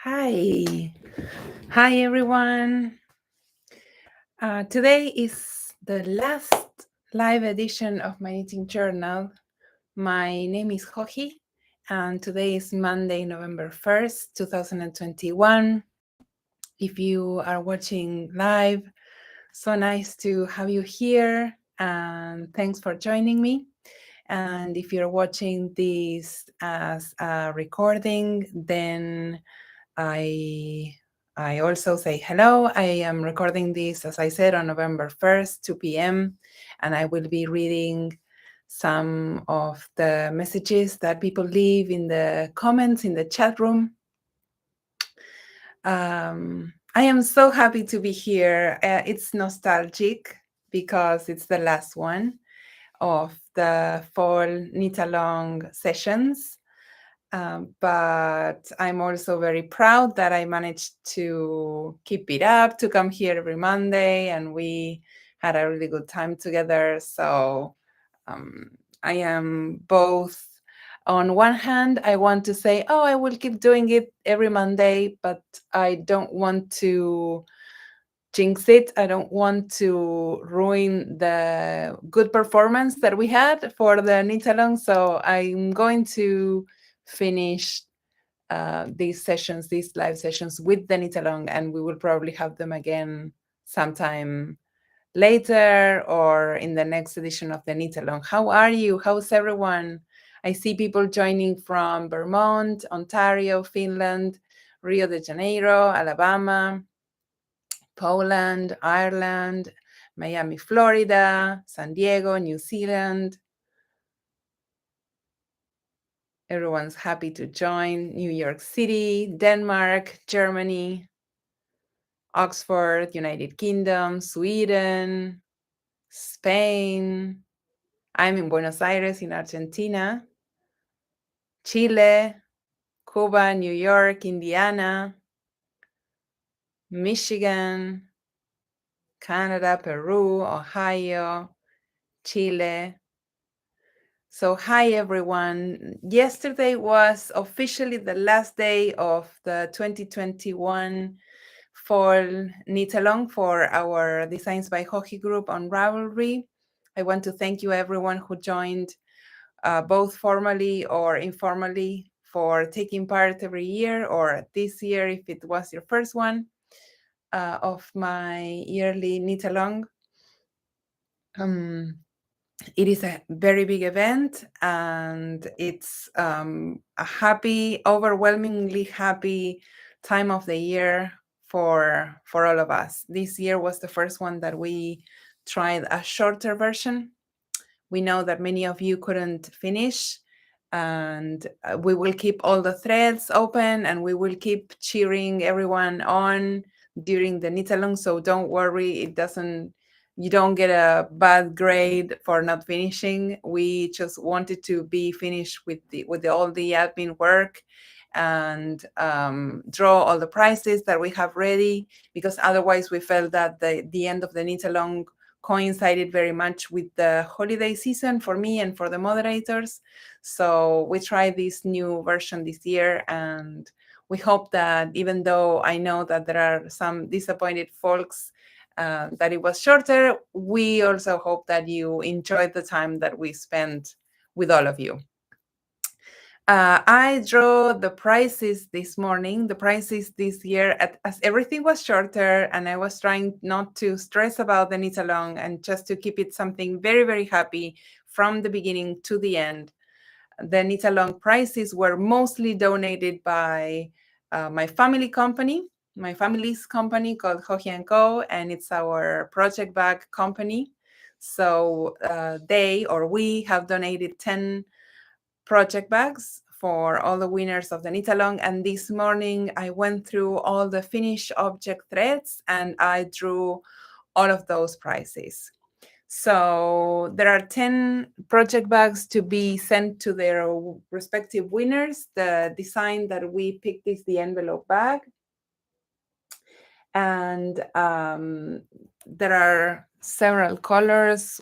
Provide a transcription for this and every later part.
Hi. Hi, everyone. Today is the last live edition of my knitting journal. My name is Joji, and today is Monday, November 1st, 2021. If you are watching live, so nice to have you here, and thanks for joining me. And if you're watching this as a recording, then I I also say hello. I am recording this, as I said, on November 1st, 2 p.m., and I will be reading some of the messages that people leave in the comments in the chat room. I am so happy to be here. It's nostalgic because it's the last one of the fall knit along sessions. But I'm also very proud that I managed to keep it up, to come here every Monday, and we had a really good time together. So I am both. On one hand, I want to say, oh, I will keep doing it every Monday, but I don't want to jinx it. I don't want to ruin the good performance that we had for the knit along. So I'm going to finish these sessions, these live sessions with the knit along, and we will probably have them again sometime later or in the next edition of the knit along. How are you? How's everyone? I see people joining from Vermont, Ontario, Finland, Rio de Janeiro, Alabama, Poland, Ireland, Miami, Florida, San Diego, New Zealand. Everyone's happy to join. New York City, Denmark, Germany, Oxford, United Kingdom, Sweden, Spain. I'm in Buenos Aires in Argentina, Chile, Cuba, New York, Indiana, Michigan, Canada, Peru, Ohio, Chile. So hi everyone. Yesterday was officially the last day of the 2021 fall knit along for our Designs by Joji group on Ravelry. I want to thank you everyone who joined both formally or informally for taking part every year, or this year if it was your first one of my yearly knit along. It is a very big event, and it's a happy, overwhelmingly happy time of the year for all of us. This year was the first one that we tried a shorter version. We know that many of you couldn't finish, and we will keep all the threads open, and we will keep cheering everyone on during the knit along. So don't worry, you don't get a bad grade for not finishing. We just wanted to be finished with all the admin work and draw all the prices that we have ready, because otherwise we felt that the end of the knit along coincided very much with the holiday season for me and for the moderators. So we tried this new version this year, and we hope that, even though I know that there are some disappointed folks that it was shorter, we also hope that you enjoyed the time that we spent with all of you. I drew the prices this morning, the prices this year, as everything was shorter, and I was trying not to stress about the knit along and just to keep it something very, very happy from the beginning to the end. The knit along prices were mostly donated by my family's company called Joji Co, and it's our project bag company. So we have donated 10 project bags for all the winners of the knit along. And this morning I went through all the finished object threads and I drew all of those prices. So there are 10 project bags to be sent to their respective winners. The design that we picked is the envelope bag. And there are several colors,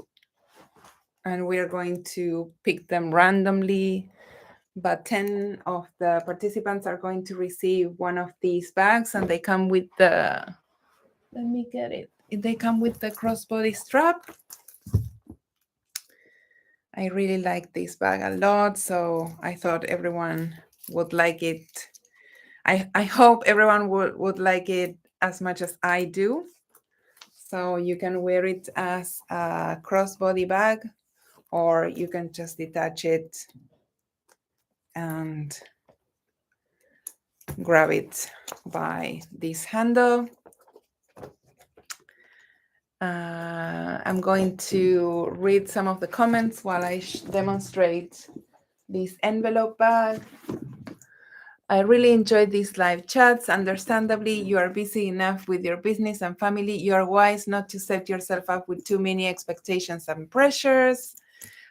and we are going to pick them randomly but 10 of the participants are going to receive one of these bags, and they come with the, let me get it. They come with the crossbody strap. I really like this bag a lot, so I thought everyone would like it. I hope everyone would like it as much as I do. So you can wear it as a crossbody bag, or you can just detach it and grab it by this handle. I'm going to read some of the comments while I demonstrate this envelope bag. I really enjoyed these live chats. Understandably, you are busy enough with your business and family. You are wise not to set yourself up with too many expectations and pressures.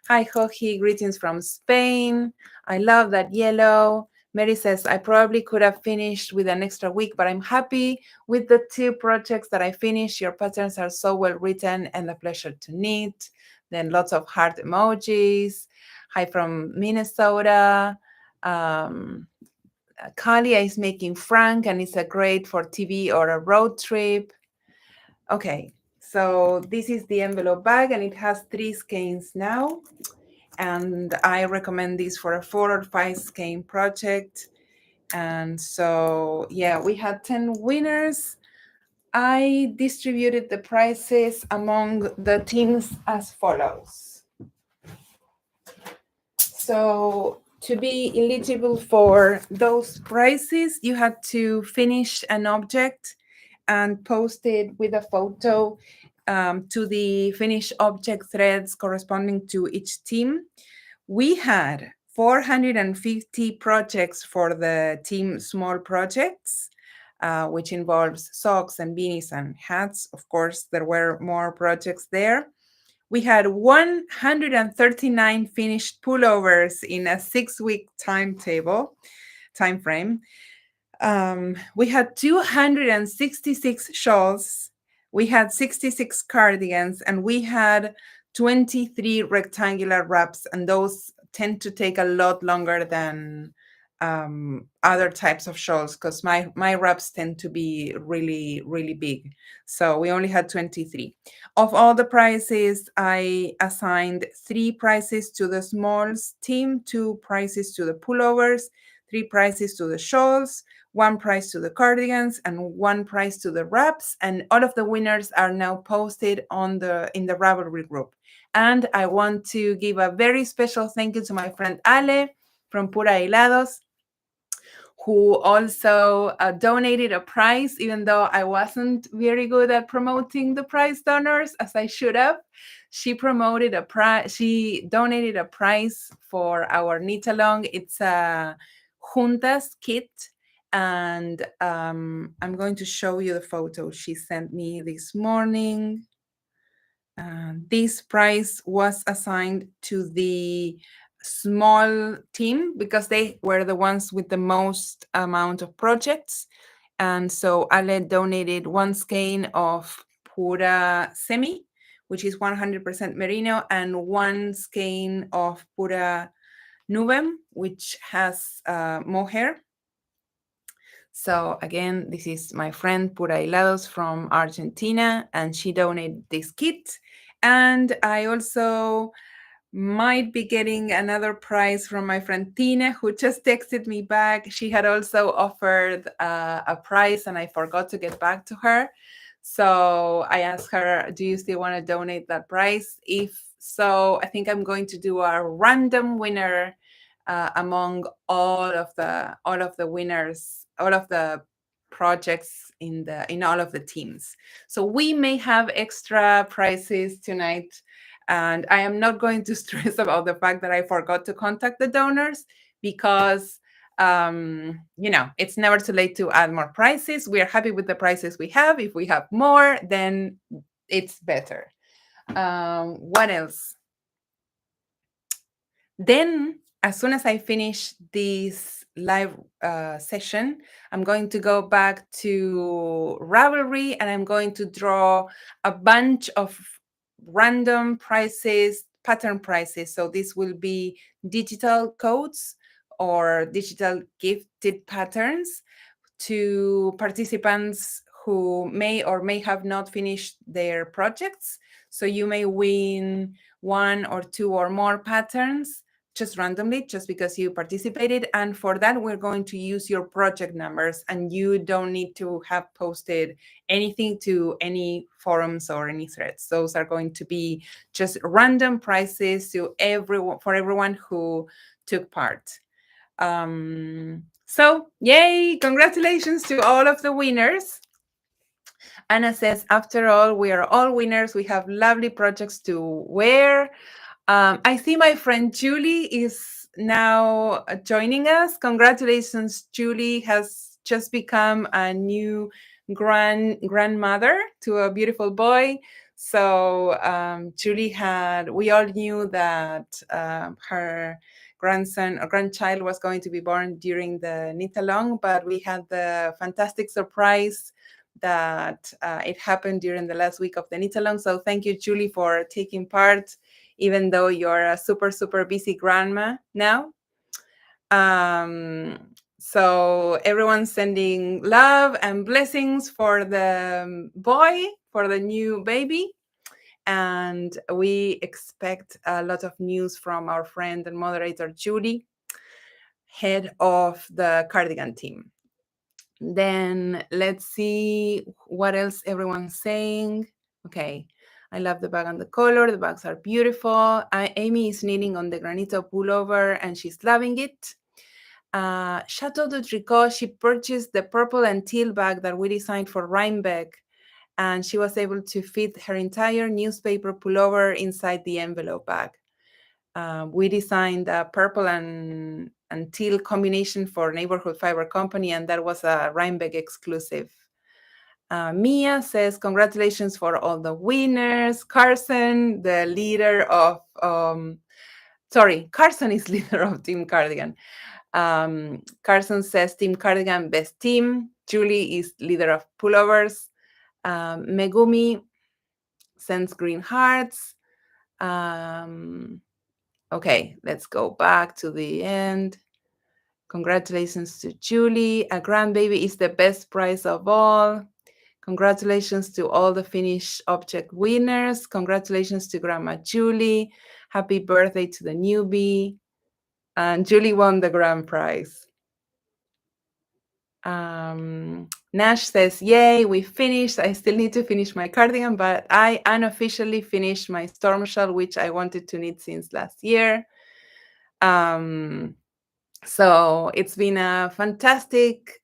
Hi, Joji. Greetings from Spain. I love that yellow. Mary says, I probably could have finished with an extra week, but I'm happy with the 2 projects that I finished. Your patterns are so well written and a pleasure to knit. Then lots of heart emojis. Hi from Minnesota. Kalia is making Frank, and it's a great for TV or a road trip. Okay, so this is the envelope bag, and it has 3 skeins now. And I recommend this for a 4 or 5 skein project. And so, yeah, we had 10 winners. I distributed the prizes among the teams as follows. So to be eligible for those prizes, you had to finish an object and post it with a photo to the finished object threads corresponding to each team. We had 450 projects for the team small projects, which involves socks and beanies and hats. Of course, there were more projects there. We had 139 finished pullovers in a 6-week time frame. We had 266 shawls. We had 66 cardigans, and we had 23 rectangular wraps, and those tend to take a lot longer than other types of shawls, because my wraps tend to be really, really big. So we only had 23. Of all the prizes, I assigned 3 prizes to the smalls team, 2 prizes to the pullovers, 3 prizes to the shawls, 1 prize to the cardigans, and 1 prize to the wraps. And all of the winners are now posted in the Ravelry group. And I want to give a very special thank you to my friend Ale from Pura Hilados, who also donated a prize, even though I wasn't very good at promoting the prize donors as I should have. She promoted a prize. She donated a prize for our knit along. It's a Juntas kit, and I'm going to show you the photo she sent me this morning. This prize was assigned to the small team because they were the ones with the most amount of projects. And so Ale donated 1 skein of Pura Semi, which is 100% merino, and 1 skein of Pura Nubem, which has mohair. So again, this is my friend Pura Hilados from Argentina, and she donated this kit. And I also might be getting another prize from my friend Tina, who just texted me back. She had also offered a prize, and I forgot to get back to her. So I asked her, do you still want to donate that prize? If so, I think I'm going to do a random winner among all of the winners, all of the projects in all of the teams. So we may have extra prizes tonight, and I am not going to stress about the fact that I forgot to contact the donors, because it's never too late to add more prizes. We are happy with the prizes we have. If we have more, then it's better. What else? Then, as soon as I finish this live session, I'm going to go back to Ravelry, and I'm going to draw a bunch of random prices, pattern prices. So this will be digital codes or digital gifted patterns to participants who may or may have not finished their projects. So you may win one or two or more patterns just randomly, just because you participated. And for that, we're going to use your project numbers, and you don't need to have posted anything to any forums or any threads. Those are going to be just random prizes to everyone, for everyone who took part. So yay, congratulations to all of the winners. Anna says, after all, we are all winners. We have lovely projects to wear. I see my friend Julie is now joining us. Congratulations, Julie has just become a new grandmother to a beautiful boy. So Julie we all knew that her grandson or grandchild was going to be born during the knit along, but we had the fantastic surprise that it happened during the last week of the knit along. So thank you, Julie, for taking part, even though you're a super, super busy grandma now. So everyone's sending love and blessings for the boy, for the new baby. And we expect a lot of news from our friend and moderator, Julie, head of the cardigan team. Then let's see what else everyone's saying. Okay, I love the bag and the color. The bags are beautiful. Amy is knitting on the Granito pullover and she's loving it. Chateau de Tricot, she purchased the purple and teal bag that we designed for Rhinebeck, and she was able to fit her entire newspaper pullover inside the envelope bag. We designed a purple and teal combination for Neighborhood Fiber Company, and that was a Rhinebeck exclusive. Mia says, congratulations for all the winners. Carson, the leader of, Carson is leader of Team Cardigan. Carson says, Team Cardigan, best team. Julie is leader of pullovers. Megumi sends green hearts. Okay, let's go back to the end. Congratulations to Julie. A grandbaby is the best prize of all. Congratulations to all the finished object winners. Congratulations to Grandma Julie. Happy birthday to the newbie. And Julie won the grand prize. Nash says, yay, we finished. I still need to finish my cardigan, but I unofficially finished my storm shawl, which I wanted to knit since last year. So it's been a fantastic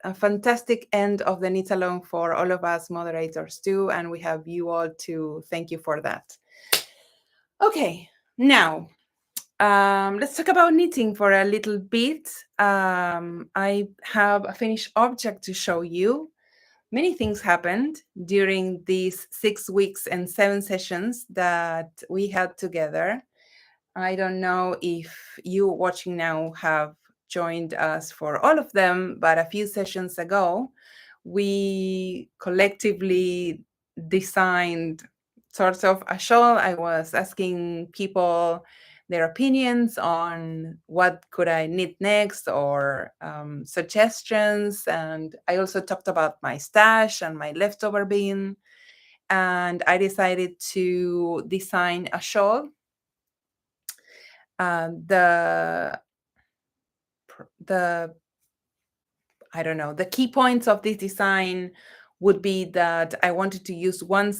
end of the knit along for all of us moderators too, and we have you all to thank you for that. Okay, now let's talk about knitting for a little bit. I have a finished object to show you. Many things happened during these 6 weeks and 7 sessions that we had together. I don't know if you watching now have joined us for all of them, but a few sessions ago, we collectively designed sort of a shawl. I was asking people their opinions on what could I knit next, or suggestions. And I also talked about my stash and my leftover bin. And I decided to design a shawl. The key points of this design would be that I wanted to use one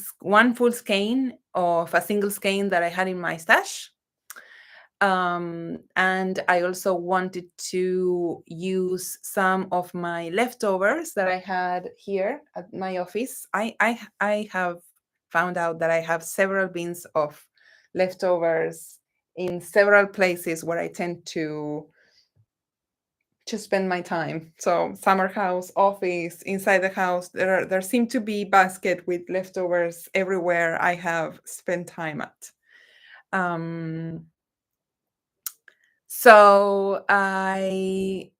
full skein of a single skein that I had in my stash. And I also wanted to use some of my leftovers that I had here at my office. I have found out that I have several bins of leftovers in several places where I tend to spend my time. So summer house, office, inside the house, there seem to be basket with leftovers everywhere I have spent time at. So I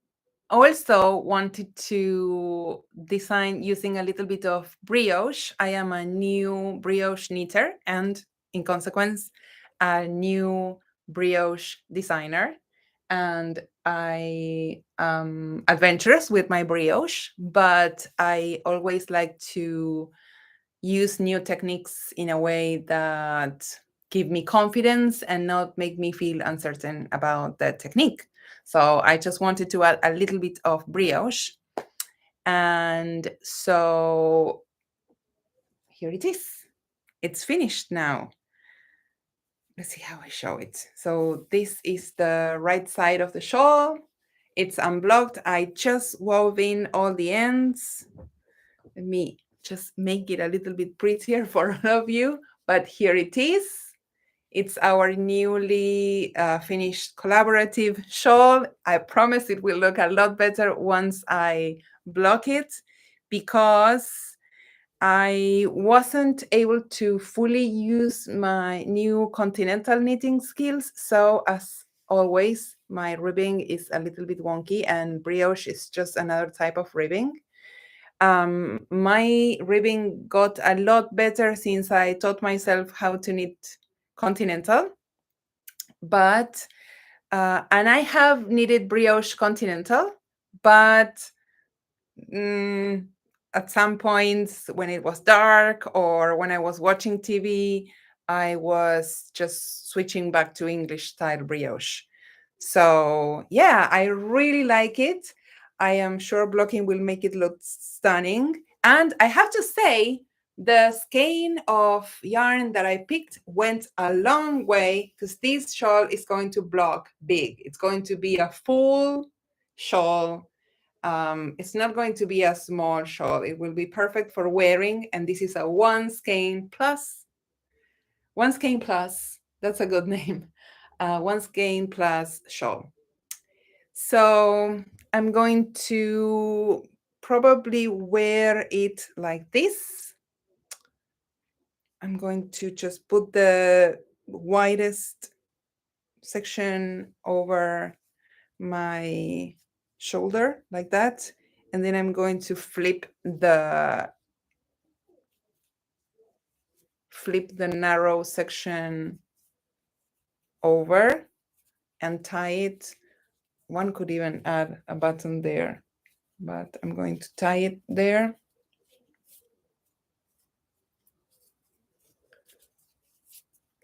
also wanted to design using a little bit of brioche. I am a new brioche knitter and, in consequence, a new brioche designer. And I am adventurous with my brioche, but I always like to use new techniques in a way that give me confidence and not make me feel uncertain about the technique. So I just wanted to add a little bit of brioche. And so here it is. It's finished now. Let's see how I show it. So this is the right side of the shawl. It's unblocked. I just wove in all the ends. Let me just make it a little bit prettier for all of you. But here it is. It's our newly finished collaborative shawl. I promise it will look a lot better once I block it, because I wasn't able to fully use my new continental knitting skills. So as always, my ribbing is a little bit wonky, and brioche is just another type of ribbing. My ribbing got a lot better since I taught myself how to knit continental, but and I have knitted brioche continental, but mm, at some points when it was dark or when I was watching TV, I was just switching back to English style brioche. So yeah, I really like it. I am sure blocking will make it look stunning. And I have to say, the skein of yarn that I picked went a long way, because this shawl is going to block big. It's going to be a full shawl. It's not going to be a small shawl. It will be perfect for wearing. And this is a one skein plus. One skein plus. That's a good name. One skein plus shawl. So I'm going to probably wear it like this. I'm going to just put the widest section over my shoulder like that. And then I'm going to flip the narrow section over and tie it. One could even add a button there, but I'm going to tie it there.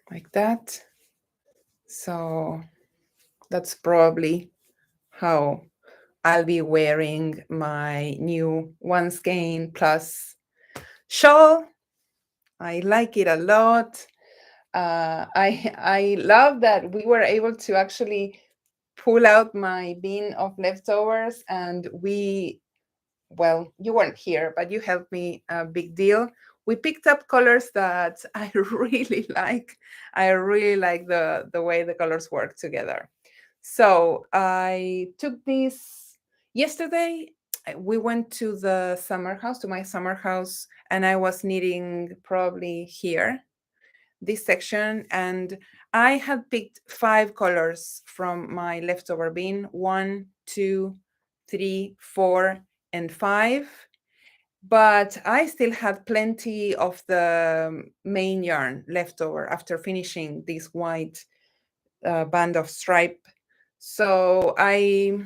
Like that. So that's probably how I'll be wearing my new one skein plus shawl. I like it a lot. I love that we were able to actually pull out my bin of leftovers, and well, you weren't here, but you helped me a big deal. We picked up colors that I really like. I really like the way the colors work together. So I took this yesterday. We went to the summer house, to my summer house, and I was knitting probably here, this section, and I had picked 5 colors from my leftover bin: 1, 2, 3, 4, and 5. But I still had plenty of the main yarn left over after finishing this white band of stripe. So I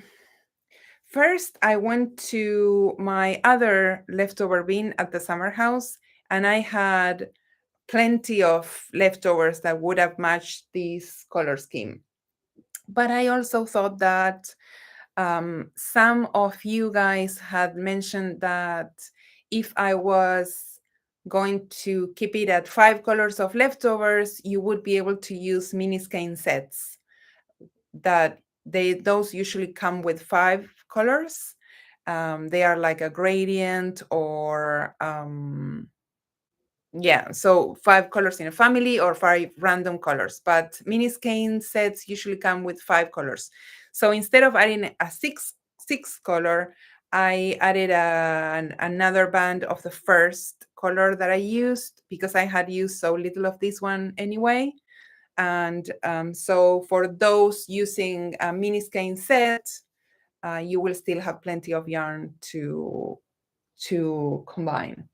went to my other leftover bin at the summer house, and I had plenty of leftovers that would have matched this color scheme. But I also thought that some of you guys had mentioned that if I was going to keep it at 5 colors of leftovers, you would be able to use mini skein sets. That those usually come with 5 colors. They are like a gradient, or yeah, so 5 colors in a family or 5 random colors, but mini skein sets usually come with 5 colors. So instead of adding a six color, I added another band of the first color that I used, because I had used so little of this one anyway. And so for those using a mini skein set, you will still have plenty of yarn to combine.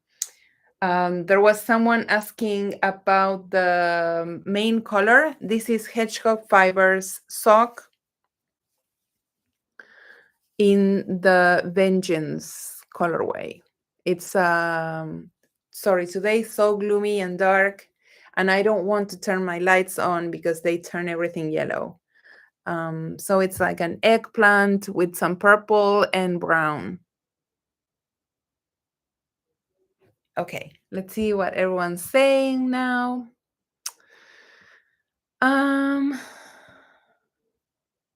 There was someone asking about the main color. This is Hedgehog Fibers Sock. in the Vengeance colorway. It's sorry, today's so gloomy and dark, and I don't want to turn my lights on because they turn everything yellow. So it's like an eggplant with some purple and brown. Okay, let's see what everyone's saying now. Um,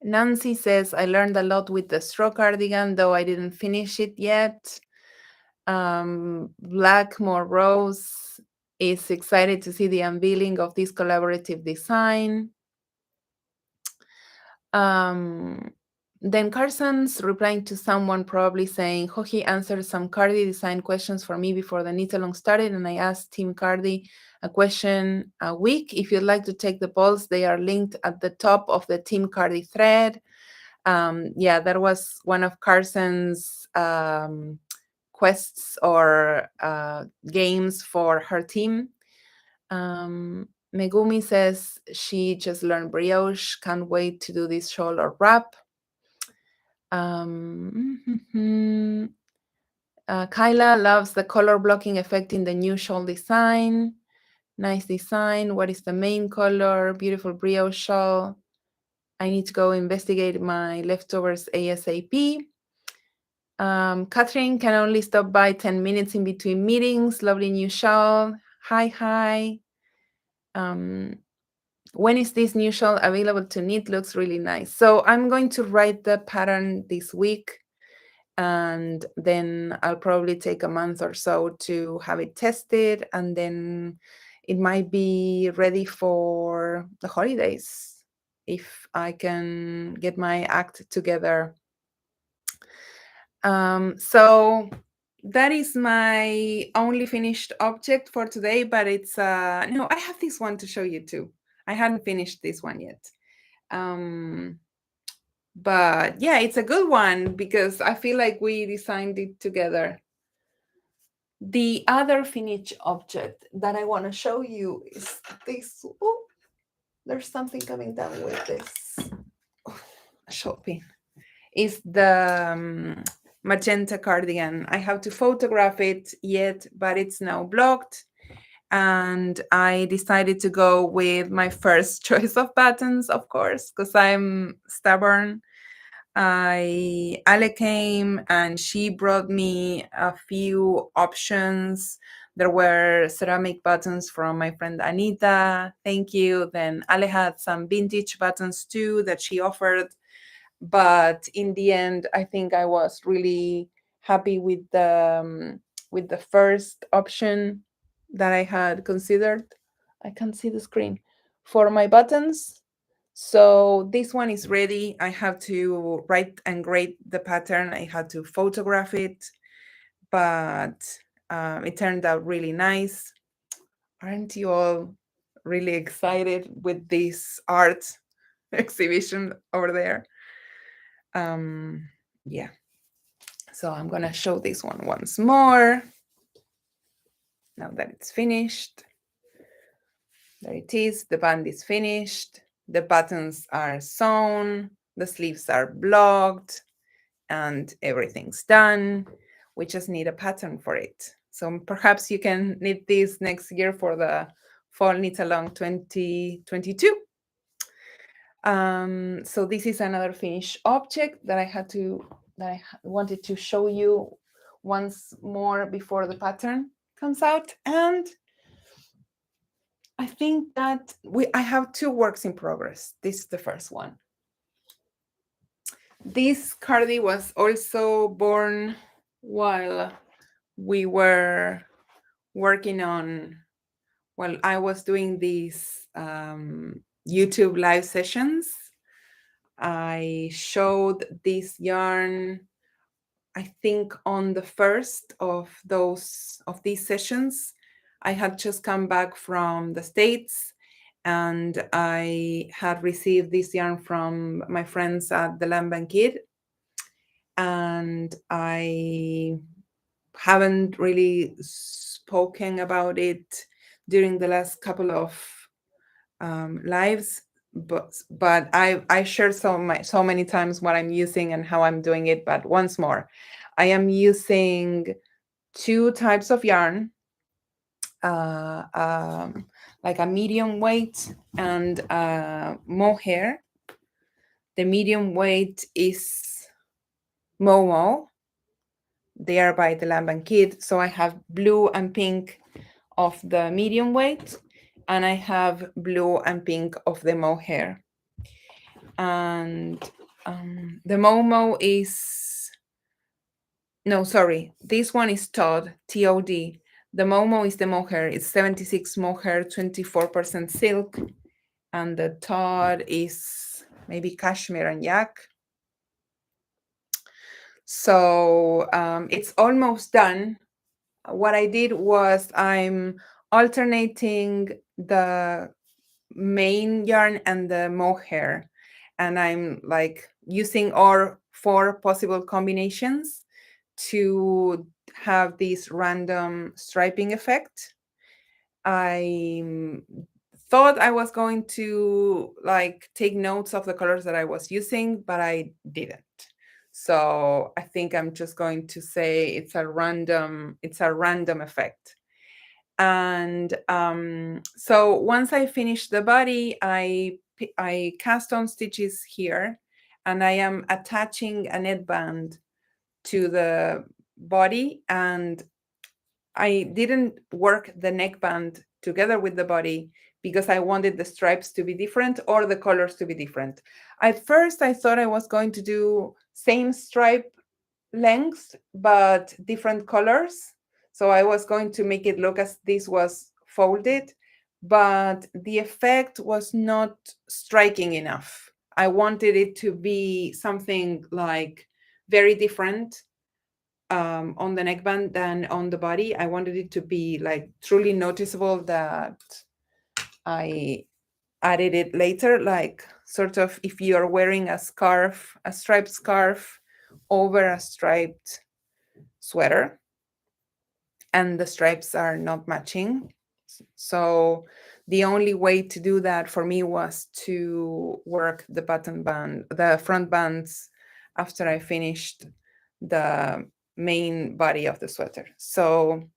Nancy says, I learned a lot with the straw cardigan, though I didn't finish it yet. Blackmore Rose is excited to see the unveiling of this collaborative design. Then Carson's replying to someone probably saying, Hoji answered some Cardi design questions for me before the knit along started, and I asked Team Cardi a question a week. If you'd like to take the polls, they are linked at the top of the Team Cardi thread. Yeah, that was one of Carson's quests or games for her team. Megumi says she just learned brioche, can't wait to do this shawl or wrap. Kyla loves the color blocking effect in the new shawl design. Nice design. What is the main color? Beautiful brioche shawl. I need to go investigate my leftovers ASAP. Catherine can only stop by 10 minutes in between meetings. Lovely new shawl. Hi. When is this new shawl available to knit? Looks really nice. So I'm going to write the pattern this week, and then I'll probably take a month or so to have it tested, and then it might be ready for the holidays if I can get my act together. So that is my only finished object for today, but it's no, I have this one to show you too. I hadn't finished this one yet. But yeah, it's a good one because I feel like we designed it together. The other finished object that I want to show you is this. Oh, there's something coming down with this. Oh, shopping. Is the magenta cardigan. I have to photograph it yet, but it's now blocked. And I decided to go with my first choice of patterns, of course, because I'm stubborn. Ale came and she brought me a few options. There were ceramic buttons from my friend Anita. Thank you. Then Ale had some vintage buttons too that she offered. But in the end, I think I was really happy with the first option that I had considered. I can't see the screen for my buttons. So this one is ready. I have to write and grade the pattern. I had to photograph it, but it turned out really nice. Aren't you all really excited with this art exhibition over there? Yeah. So I'm gonna show this one once more. Now that it's finished. There it is. The band is finished. The buttons are sewn. The sleeves are blocked. And everything's done. We just need a pattern for it. So perhaps you can knit this next year for the Fall Knit Along 2022. So this is another finished object that I wanted to show you once more before the pattern comes out. And I think that I have two works in progress. This is the first one. This cardi was also born while we were working on, while I was doing these YouTube live sessions. I showed this yarn, I think, on the first of these sessions. I had just come back from the States, and I had received this yarn from my friends at the Lamb Kid, and I haven't really spoken about it during the last couple of lives. but I shared so many times what I'm using and how I'm doing it. But once more, I am using two types of yarn, uh, um, like a medium weight and mohair. The medium weight is Momo. They are by the Lamb and Kid. So I have blue and pink of the medium weight, and I have blue and pink of the mohair. And the Momo is, no, sorry, this one is Todd, T-O-D. The Momo is the mohair. It's 76 mohair, 24% silk. And the Todd is maybe cashmere and yak. So it's almost done. What I did was I'm alternating the main yarn and the mohair, and I'm like using all four possible combinations to have this random striping effect. I thought I was going to like take notes of the colors that I was using, but I didn't. So I think I'm just going to say it's a random effect. And so once I finish the body, I cast on stitches here, and I am attaching a neckband to the body, and I didn't work the neckband together with the body because I wanted the stripes to be different or the colors to be different. At first, I thought I was going to do same stripe length, but different colors. So I was going to make it look as this was folded, but the effect was not striking enough. I wanted it to be something like very different on the neckband than on the body. I wanted it to be like truly noticeable that I added it later, like sort of if you're wearing a scarf, a striped scarf over a striped sweater and the stripes are not matching. So the only way to do that for me was to work the button band, the front bands after I finished the main body of the sweater. So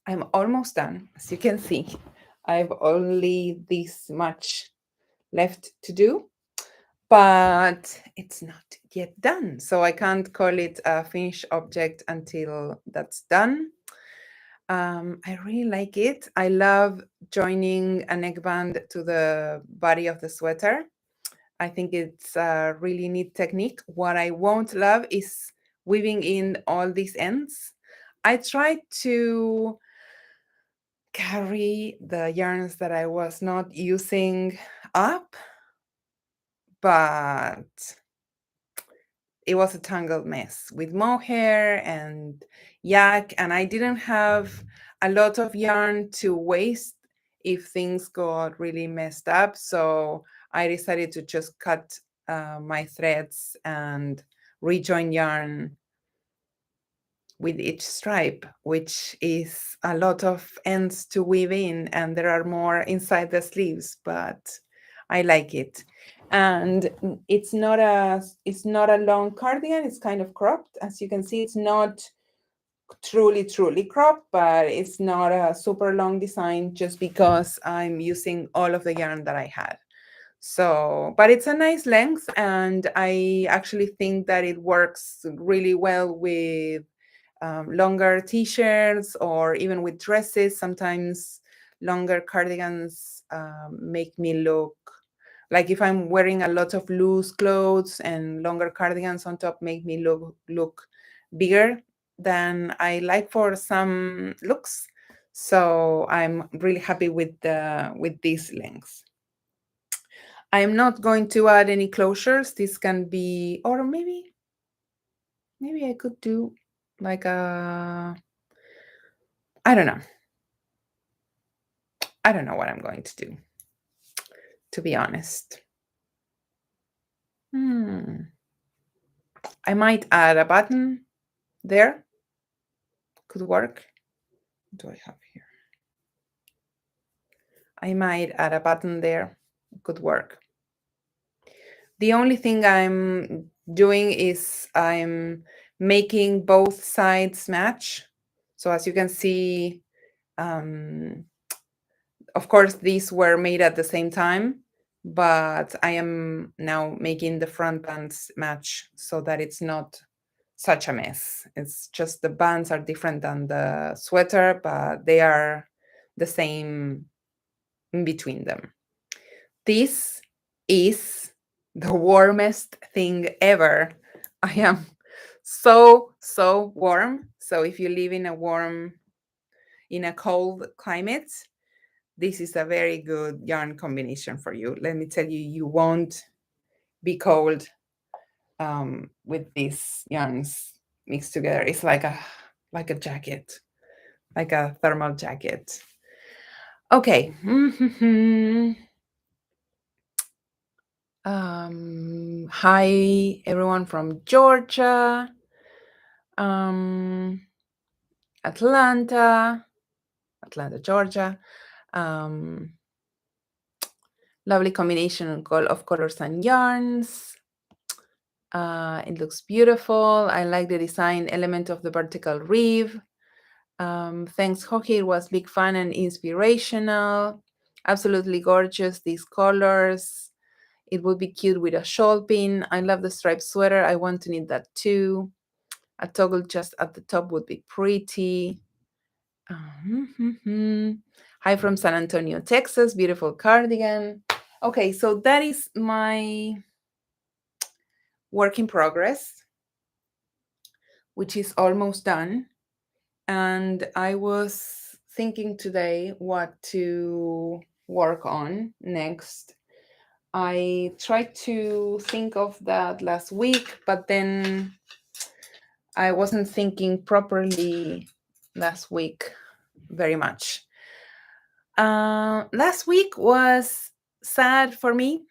I'm almost done. As you can see, I've only this much left to do, but it's not yet done. So I can't call it a finished object until that's done. I really like it. I love joining a neckband to the body of the sweater. I think it's a really neat technique. What I won't love is weaving in all these ends. I tried to carry the yarns that I was not using up, but it was a tangled mess with mohair and yak, and I didn't have a lot of yarn to waste if things got really messed up. So I decided to just cut my threads and rejoin yarn with each stripe, which is a lot of ends to weave in, and there are more inside the sleeves, but I like it. And it's not a long cardigan, it's kind of cropped. As you can see, it's not truly cropped, but it's not a super long design just because I'm using all of the yarn that I had. So, but it's a nice length, and I actually think that it works really well with longer t-shirts or even with dresses. Sometimes longer cardigans make me look like, if I'm wearing a lot of loose clothes and longer cardigans on top, make me look bigger than I like for some looks. So I'm really happy with these lengths. I'm not going to add any closures. This can be, or maybe I could do like a, I don't know. I don't know what I'm going to do, to be honest. I might add a button there. Could work. What do I have here? I might add a button there. Could work. The only thing I'm doing is I'm making both sides match. So as you can see, um, of course, these were made at the same time, but I am now making the front bands match so that it's not such a mess. It's just the bands are different than the sweater, but they are the same in between them. This is the warmest thing ever. I am so warm. So if you live in a cold climate, this is a very good yarn combination for you. Let me tell you, you won't be cold with these yarns mixed together. It's like a jacket, like a thermal jacket. Okay. Hi everyone from Georgia, um, Atlanta, Georgia. Um, Lovely combination of colors and yarns. It looks beautiful. I like the design element of the vertical reeve. Thanks, Hoki. It was big fun and inspirational. Absolutely gorgeous, these colors. It would be cute with a shawl pin. I love the striped sweater. I want to knit that too. A toggle just at the top would be pretty. Hi from San Antonio, Texas. Beautiful cardigan. Okay, so that is my work in progress, which is almost done. And I was thinking today what to work on next. I tried to think of that last week, but then I wasn't thinking properly last week very much. Last week was sad for me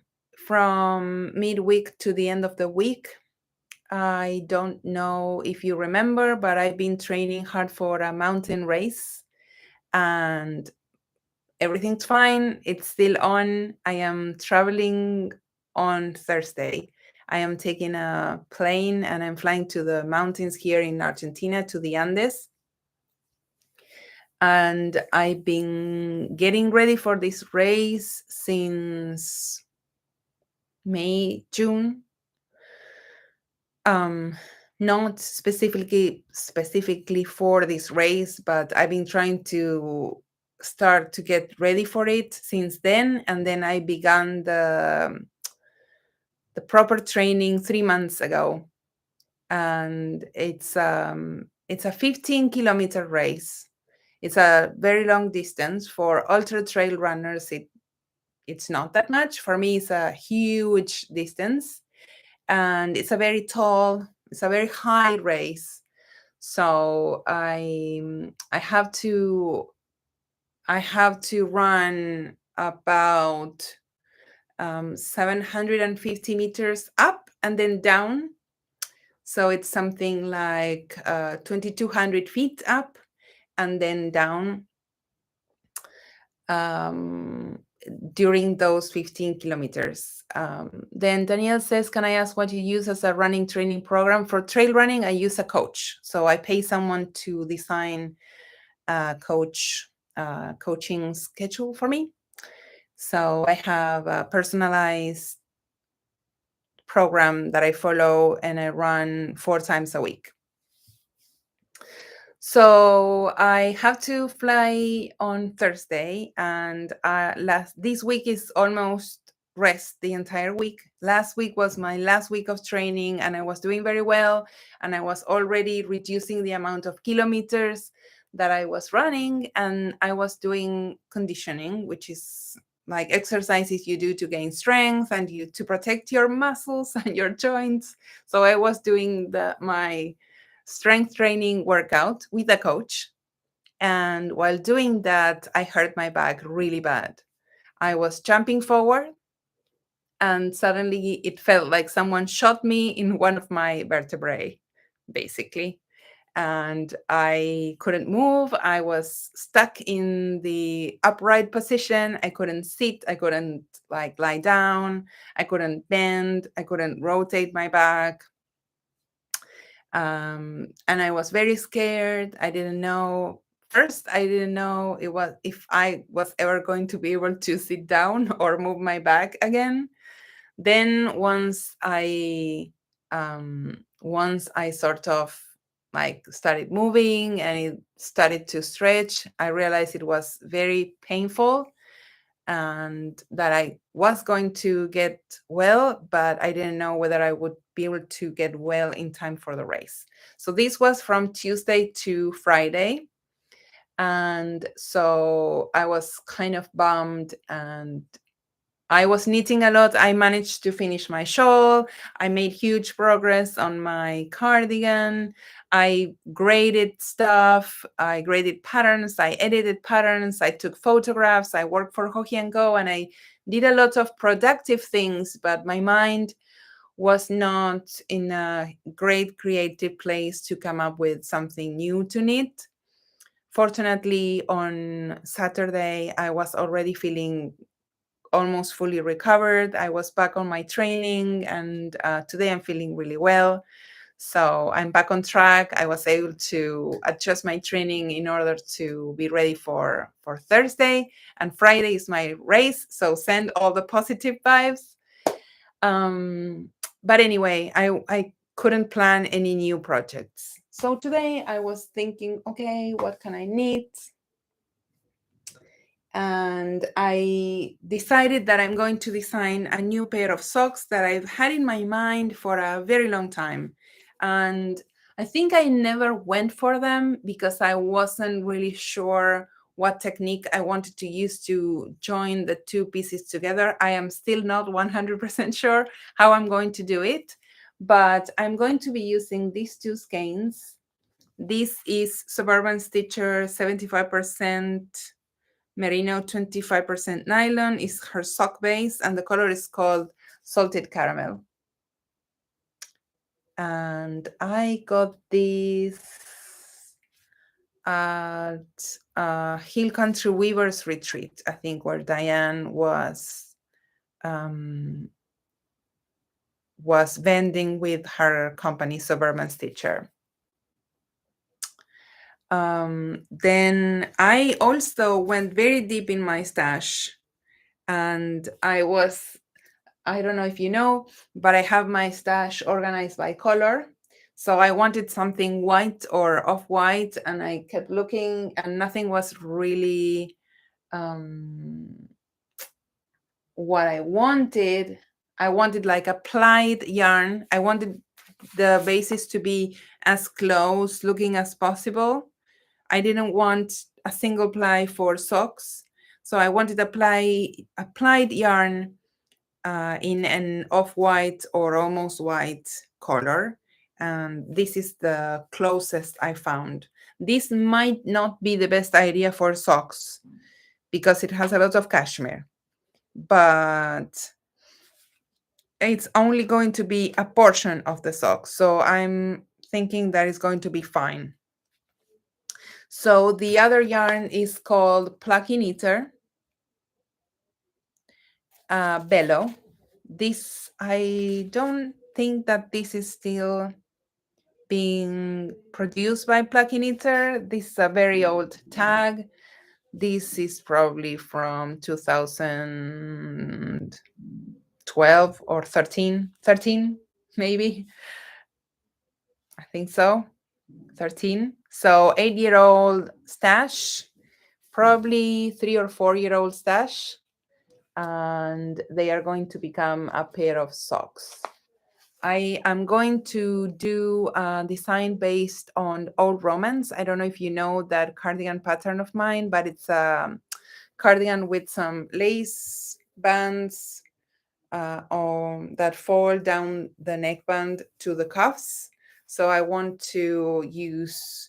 from midweek to the end of the week. I don't know if you remember, but I've been training hard for a mountain race and everything's fine. It's still on. I am traveling on Thursday. I am taking a plane and I'm flying to the mountains here in Argentina, to the Andes. And I've been getting ready for this race since May, June. Not specifically for this race, but I've been trying to start to get ready for it since then. And then I began the proper training 3 months ago. And it's a 15-kilometer race. It's a very long distance. For ultra trail runners, it's not that much. For me, it's a huge distance. And it's a very high race. So I have to run about 750 meters up and then down. So it's something like 2,200 feet up and then down during those 15 kilometers. Then Danielle says, can I ask what you use as a running training program? For trail running, I use a coach. So I pay someone to design a coaching schedule for me. So I have a personalized program that I follow and I run 4 times a week. So I have to fly on Thursday, and this week is almost rest the entire week. Last week was my last week of training, and I was doing very well, and I was already reducing the amount of kilometers that I was running, and I was doing conditioning, which is like exercises you do to gain strength and to protect your muscles and your joints. So I was doing my strength training workout with a coach. And while doing that, I hurt my back really bad. I was jumping forward and suddenly it felt like someone shot me in one of my vertebrae, basically. and I couldn't move. I was stuck in the upright position. I couldn't sit. I couldn't like lie down. I couldn't bend. I couldn't rotate my back. And I was very scared. I didn't know. First, I didn't know it was if I was ever going to be able to sit down or move my back again. Then once I sort of like started moving and it started to stretch, I realized it was very painful and that I was going to get well, but I didn't know whether I would be able to get well in time for the race. So this was from Tuesday to Friday. And so I was kind of bummed, and I was knitting a lot. I managed to finish my shawl. I made huge progress on my cardigan. I graded stuff. I graded patterns. I edited patterns. I took photographs. I worked for Hoji and Go, and I did a lot of productive things, but my mind was not in a great creative place to come up with something new to knit. Fortunately, on Saturday, I was already feeling almost fully recovered. I was back on my training, and today I'm feeling really well. So I'm back on track. I was able to adjust my training in order to be ready for Thursday, and Friday is my race. So send all the positive vibes. But anyway, I couldn't plan any new projects. So today I was thinking, okay, what can I knit? And I decided that I'm going to design a new pair of socks that I've had in my mind for a very long time. And I think I never went for them because I wasn't really sure what technique I wanted to use to join the two pieces together. I am still not 100% sure how I'm going to do it, but I'm going to be using these two skeins. This is Suburban Stitcher 75% merino, 25% nylon is her sock base, and the color is called Salted Caramel. And I got this at Hill Country Weavers Retreat, I think, where Diane was vending with her company, Suburban Stitcher. Then I also went very deep in my stash, and I don't know if you know, but I have my stash organized by color. So I wanted something white or off-white, and I kept looking, and nothing was really what I wanted. I wanted like a plied yarn. I wanted the basis to be as close looking as possible. I didn't want a single ply for socks. So I wanted a plied yarn in an off-white or almost white color. And this is the closest I found. This might not be the best idea for socks because it has a lot of cashmere, but it's only going to be a portion of the socks. So I'm thinking that is going to be fine. So the other yarn is called Plucky Knitter Bello. This, I don't think that this is still being produced by Plucky Knitter. This is a very old tag. This is probably from 2012 or 13 maybe. I think so, 13. So 8-year-old stash, probably 3 or 4-year-old stash. And they are going to become a pair of socks. I am going to do a design based on Old Romance. I don't know if you know that cardigan pattern of mine, but it's a cardigan with some lace bands that fall down the neckband to the cuffs. So I want to use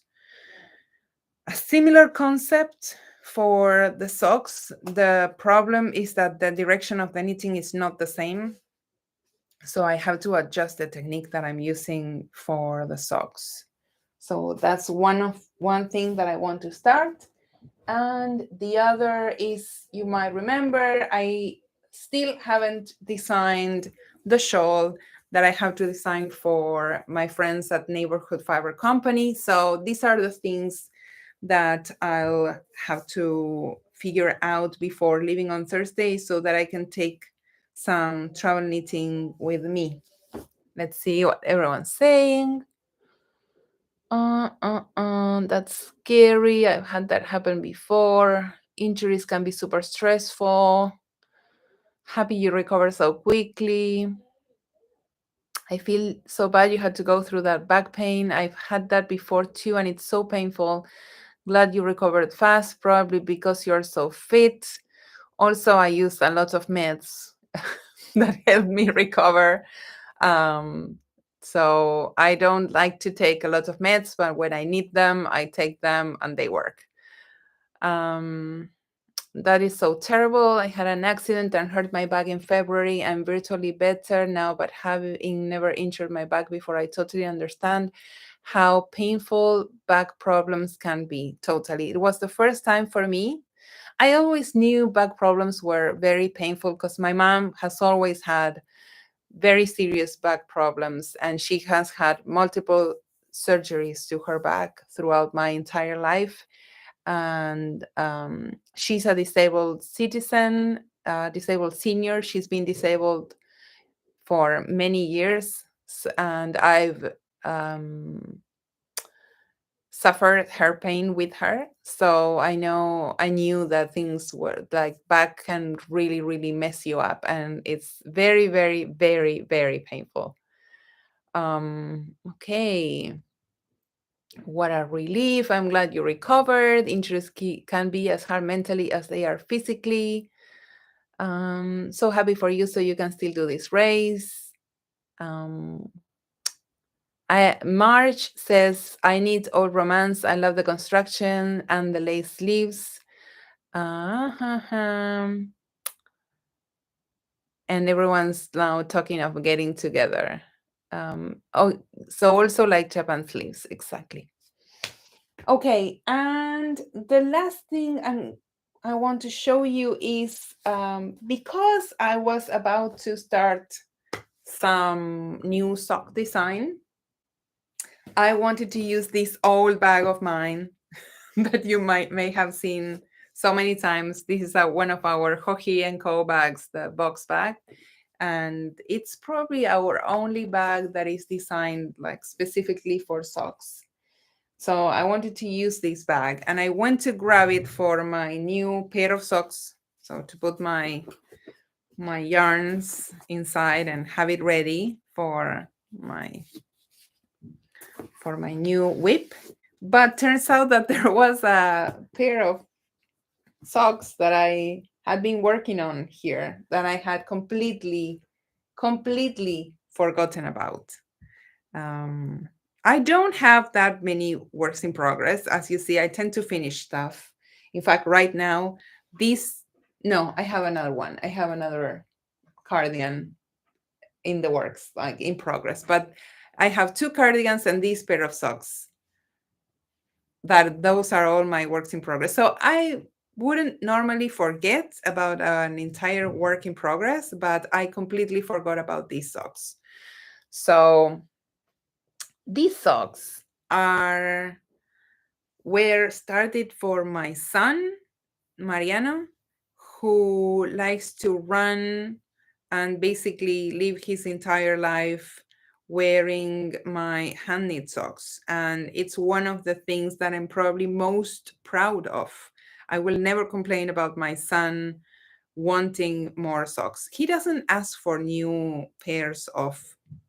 a similar concept for the socks. The problem is that the direction of the knitting is not the same. So I have to adjust the technique that I'm using for the socks. So that's one thing that I want to start. And the other is, you might remember, I still haven't designed the shawl that I have to design for my friends at Neighborhood Fiber Company. So these are the things that I'll have to figure out before leaving on Thursday so that I can take some travel knitting with me. Let's see what everyone's saying. That's scary. I've had that happen before. Injuries can be super stressful. Happy you recover so quickly. I feel so bad you had to go through that back pain. I've had that before too, and it's so painful. Glad you recovered fast, probably because you're so fit. Also, I used a lot of meds that helped me recover. Um, so I don't like to take a lot of meds, but when I need them, I take them and they work. That is so terrible. I had an accident and hurt my back in February. I'm virtually better now, but having never injured my back before, I totally understand how painful back problems can be. Totally. It was the first time for me. I always knew back problems were very painful because my mom has always had very serious back problems, and she has had multiple surgeries to her back throughout my entire life. And she's a disabled citizen, disabled senior. She's been disabled for many years, and I've suffered her pain with her. So I knew that things were like back can really, really mess you up, and it's very, very, very, very painful. Okay. What a relief. I'm glad you recovered. Injuries can be as hard mentally as they are physically. So happy for you, so you can still do this race. March says, I need old romance. I love the construction and the lace sleeves. And everyone's now talking of getting together. So also like Japan sleeves, exactly. Okay, and the last thing I want to show you is because I was about to start some new sock design, I wanted to use this old bag of mine that you may have seen so many times. This is one of our Joji and Co bags, the box bag. And it's probably our only bag that is designed like specifically for socks. So I wanted to use this bag, and I went to grab it for my new pair of socks. So to put my yarns inside and have it ready for my new whip. But turns out that there was a pair of socks that I had been working on here that I had completely forgotten about. I don't have that many works in progress. As you see, I tend to finish stuff. In fact, right now, I have another one. I have another cardigan in the works, like in progress. But I have two cardigans and this pair of socks. Those are all my works in progress. So I wouldn't normally forget about an entire work in progress, but I completely forgot about these socks. So these socks were started for my son, Mariano, who likes to run and basically live his entire life wearing my hand knit socks. And it's one of the things that I'm probably most proud of. I will never complain about my son wanting more socks. He doesn't ask for new pairs of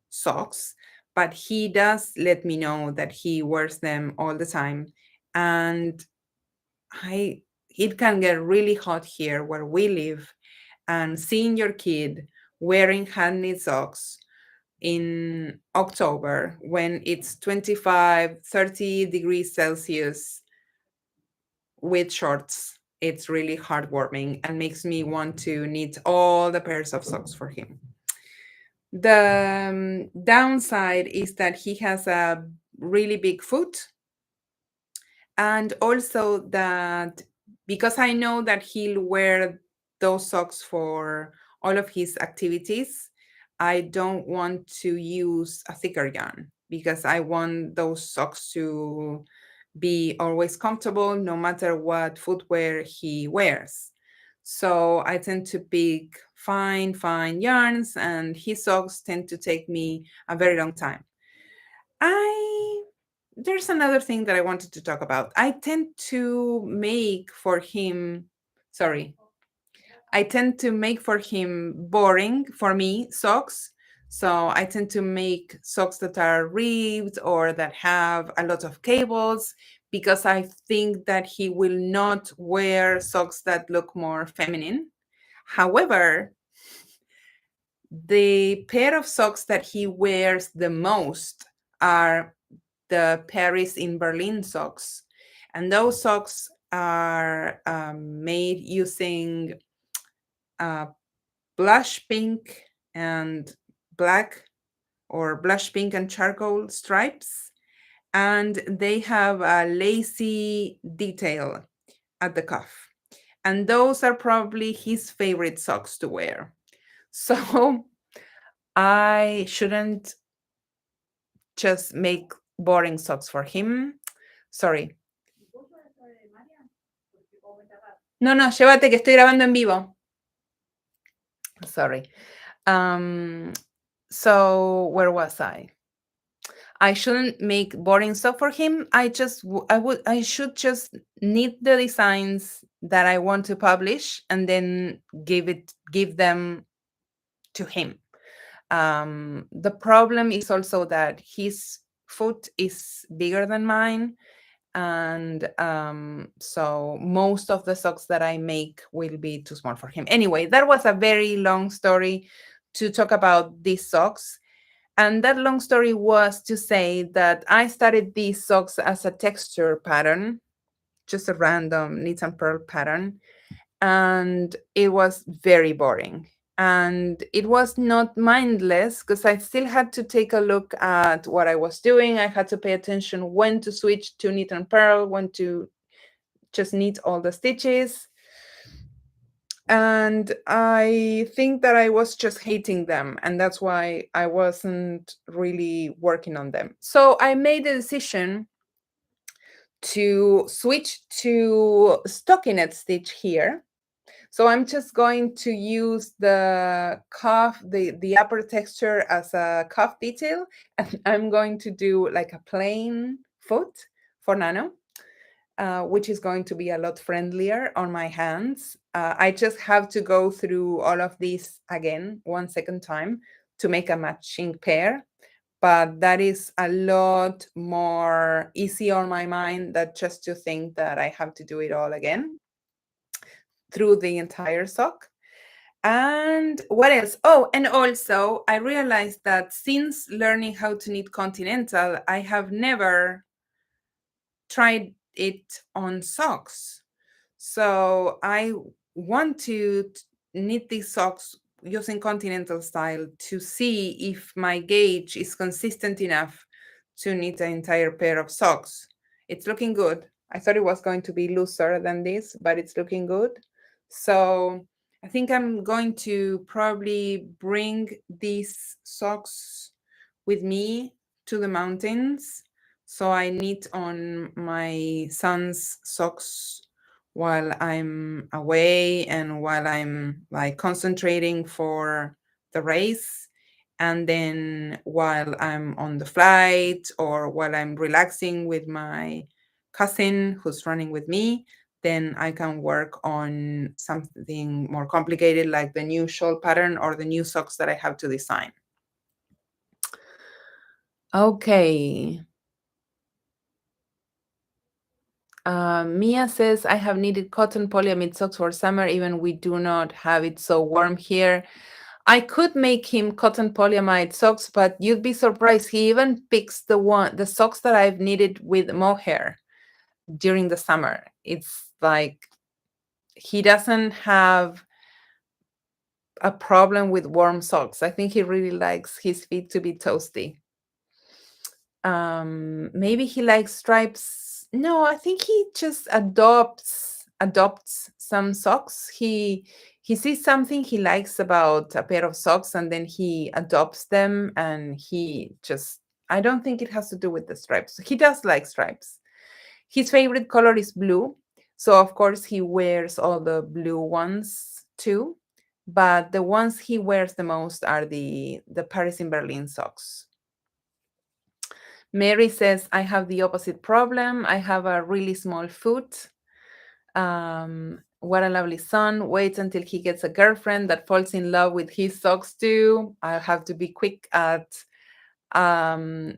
socks, but he does let me know that he wears them all the time. And it can get really hot here where we live, and seeing your kid wearing hand knit socks in October when it's 25, 30 degrees Celsius with shorts, it's really heartwarming and makes me want to knit all the pairs of socks for him. The downside is that he has a really big foot, and also that because I know that he'll wear those socks for all of his activities, I don't want to use a thicker yarn because I want those socks to be always comfortable no matter what footwear he wears. So I tend to pick fine yarns, and his socks tend to take me a very long time. I There's another thing that I wanted to talk about. I tend to make for him, sorry, I tend to make for him boring for me socks. So I tend to make socks that are ribbed or that have a lot of cables because I think that he will not wear socks that look more feminine. However, the pair of socks that he wears the most are the Paris in Berlin socks. And those socks are made using uh, blush pink and black, or blush pink and charcoal stripes. And they have a lacy detail at the cuff. And those are probably his favorite socks to wear. So I shouldn't just make boring socks for him. Sorry. No, no, llévate que estoy grabando en vivo. Sorry. So where was I? I shouldn't make boring stuff for him. I should just knit the designs that I want to publish and then give them to him. The problem is also that his foot is bigger than mine, and so most of the socks that I make will be too small for him. Anyway, that was a very long story to talk about these socks. And that long story was to say that I started these socks as a texture pattern, just a random knit and purl pattern, and it was very boring. And it was not mindless because I still had to take a look at what I was doing. I had to pay attention when to switch to knit and purl, when to just knit all the stitches. And I think that I was just hating them, and that's why I wasn't really working on them. So I made the decision to switch to stockinette stitch here. So I'm just going to use the cuff, the upper texture as a cuff detail, and I'm going to do like a plain foot for Nano, which is going to be a lot friendlier on my hands. I just have to go through all of these again, one second time, to make a matching pair. But that is a lot more easy on my mind than just to think that I have to do it all again through the entire sock. And what else? Oh, and also I realized that since learning how to knit continental, I have never tried it on socks. So I want to knit these socks using continental style to see if my gauge is consistent enough to knit an entire pair of socks. It's looking good. I thought it was going to be looser than this, but it's looking good. So I think I'm going to probably bring these socks with me to the mountains. So I knit on my son's socks while I'm away and while I'm like concentrating for the race. And then while I'm on the flight or while I'm relaxing with my cousin who's running with me, then I can work on something more complicated like the new shawl pattern or the new socks that I have to design. Okay. Mia says, I have needed cotton polyamide socks for summer, even we do not have it so warm here. I could make him cotton polyamide socks, but you'd be surprised. He even picks the socks that I've knitted with mohair during the summer. It's like he doesn't have a problem with warm socks. I think he really likes his feet to be toasty. Maybe he likes stripes. No, I think he just adopts some socks. He sees something he likes about a pair of socks, and then he adopts them, and he just, I don't think it has to do with the stripes. He does like stripes. His favorite color is blue, so of course he wears all the blue ones too. But the ones he wears the most are the Paris in Berlin socks. Mary says, I have the opposite problem. I have a really small foot. What a lovely son. Waits until he gets a girlfriend that falls in love with his socks too. I have to be quick at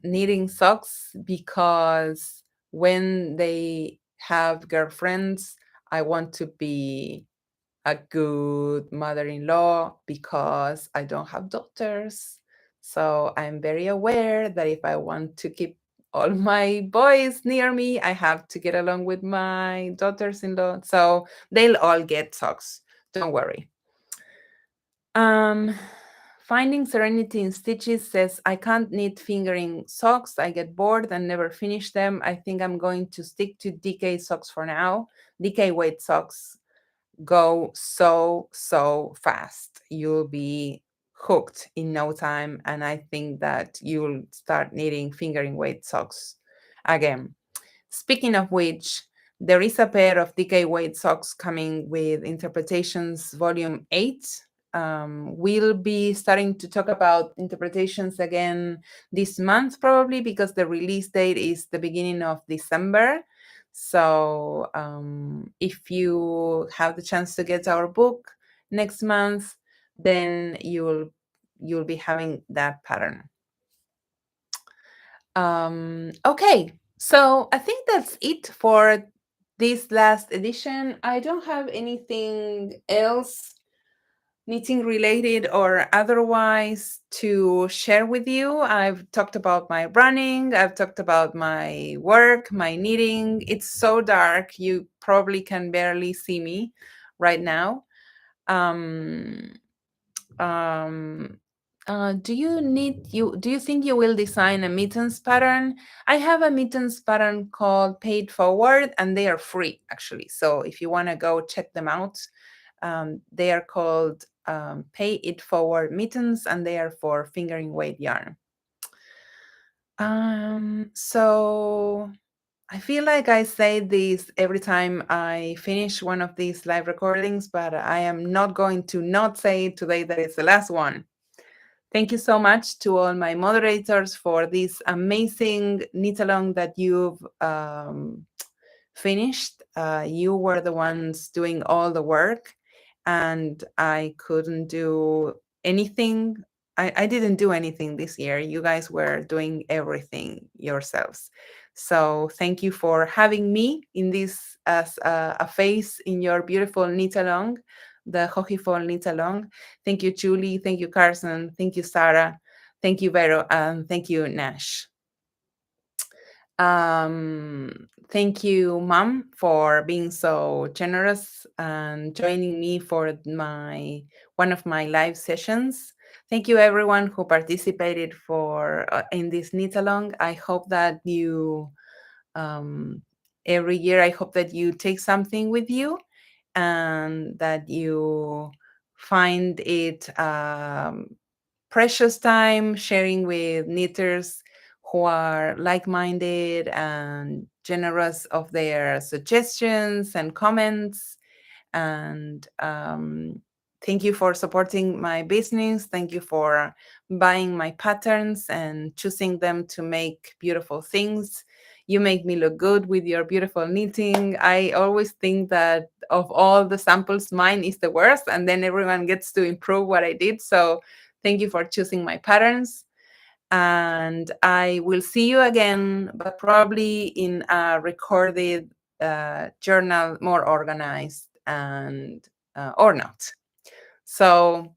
knitting socks because when they have girlfriends, I want to be a good mother-in-law because I don't have daughters. So I'm very aware that if I want to keep all my boys near me, I have to get along with my daughters-in-law. So they'll all get socks. Don't worry. Um, Finding Serenity in Stitches says, I can't knit fingering socks. I get bored and never finish them. I think I'm going to stick to DK socks for now. DK weight socks go so fast. You'll be hooked in no time, and I think that you'll start needing fingering weight socks again. Speaking of which, there is a pair of DK weight socks coming with Interpretations Volume 8. We'll be starting to talk about interpretations again this month, probably because the release date is the beginning of December. So if you have the chance to get our book next month, then you'll be having that pattern. Okay, so I think that's it for this last edition. I don't have anything else knitting related or otherwise to share with you. I've talked about my running, I've talked about my work, my knitting. It's so dark, you probably can barely see me right now. Um, um, do you think you will design a mittens pattern? I have a mittens pattern called Pay It Forward, and they are free actually. So if you want to go check them out, they are called Pay It Forward mittens, and they are for fingering weight yarn. So I feel like I say this every time I finish one of these live recordings, but I am not going to not say it today that it's the last one. Thank you so much to all my moderators for this amazing knit along that you've finished. You were the ones doing all the work, and I couldn't do anything. I didn't do anything this year. You guys were doing everything yourselves. So thank you for having me in this as a face in your beautiful knit along, the Joji Fall knit along. Thank you, Julie. Thank you, Carson. Thank you, Sarah. Thank you, Vero. And thank you, Nash. Thank you, Mom, for being so generous and joining me for one of my live sessions. Thank you, everyone who participated in this knit along. I hope that you every year. I hope that you take something with you and that you find it precious time sharing with knitters who are like-minded and generous of their suggestions and comments. And thank you for supporting my business. Thank you for buying my patterns and choosing them to make beautiful things. You make me look good with your beautiful knitting. I always think that of all the samples, mine is the worst, and then everyone gets to improve what I did. So thank you for choosing my patterns. And I will see you again, but probably in a recorded journal, more organized and or not. So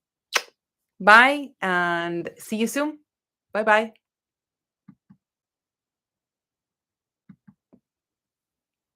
bye and see you soon. Bye bye.